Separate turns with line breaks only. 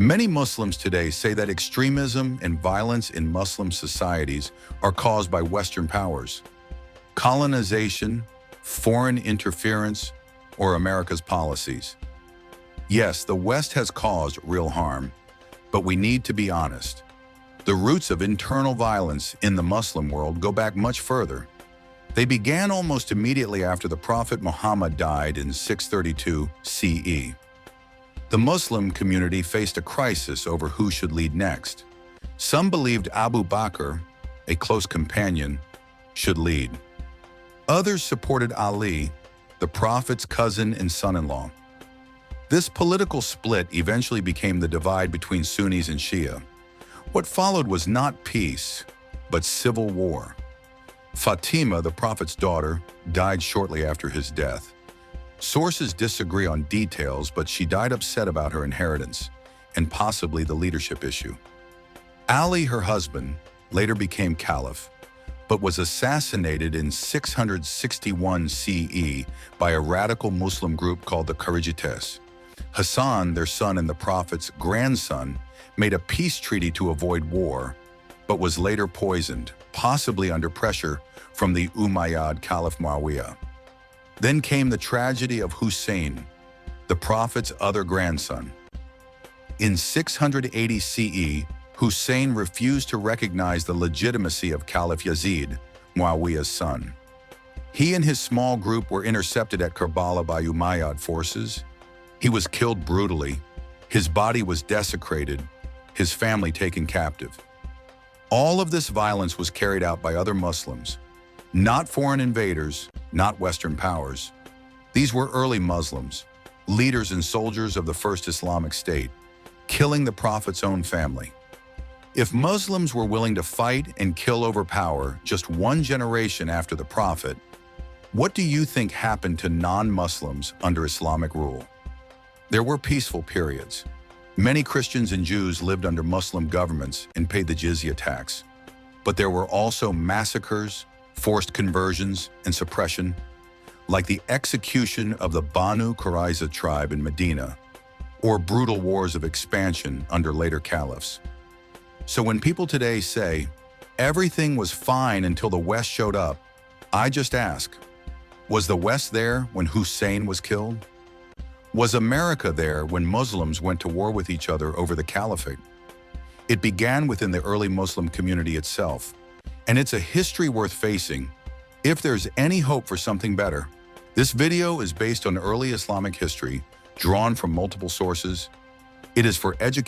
Many Muslims today say that extremism and violence in Muslim societies are caused by Western powers, colonization, foreign interference, or America's policies. Yes, the West has caused real harm, but we need to be honest. The roots of internal violence in the Muslim world go back much further. They began almost immediately after the Prophet Muhammad died in 632 CE. The Muslim community faced a crisis over who should lead next. Some believed Abu Bakr, a close companion, should lead. Others supported Ali, the Prophet's cousin and son-in-law. This political split eventually became the divide between Sunnis and Shia. What followed was not peace, but civil war. Fatima, the Prophet's daughter, died shortly after his death. Sources disagree on details, but she died upset about her inheritance and possibly the leadership issue. Ali, her husband, later became caliph, but was assassinated in 661 CE by a radical Muslim group called the Kharijites. Hassan, their son and the Prophet's grandson, made a peace treaty to avoid war, but was later poisoned, possibly under pressure from the Umayyad Caliph Muawiyah. Then came the tragedy of Hussein, the Prophet's other grandson. In 680 CE, Hussein refused to recognize the legitimacy of Caliph Yazid, Muawiyah's son. He and his small group were intercepted at Karbala by Umayyad forces. He was killed brutally. His body was desecrated, his family taken captive. All of this violence was carried out by other Muslims, not foreign invaders, not Western powers. These were early Muslims, leaders and soldiers of the first Islamic State, killing the Prophet's own family. If Muslims were willing to fight and kill over power just one generation after the Prophet, what do you think happened to non-Muslims under Islamic rule? There were peaceful periods. Many Christians and Jews lived under Muslim governments and paid the jizya tax. But there were also massacres, forced conversions, and suppression, like the execution of the Banu Qurayza tribe in Medina, or brutal wars of expansion under later caliphs. So when people today say, everything was fine until the West showed up, I just ask, was the West there when Hussein was killed? Was America there when Muslims went to war with each other over the caliphate? It began within the early Muslim community itself, and it's a history worth facing if there's any hope for something better. This video is based on early Islamic history, drawn from multiple sources. It is for education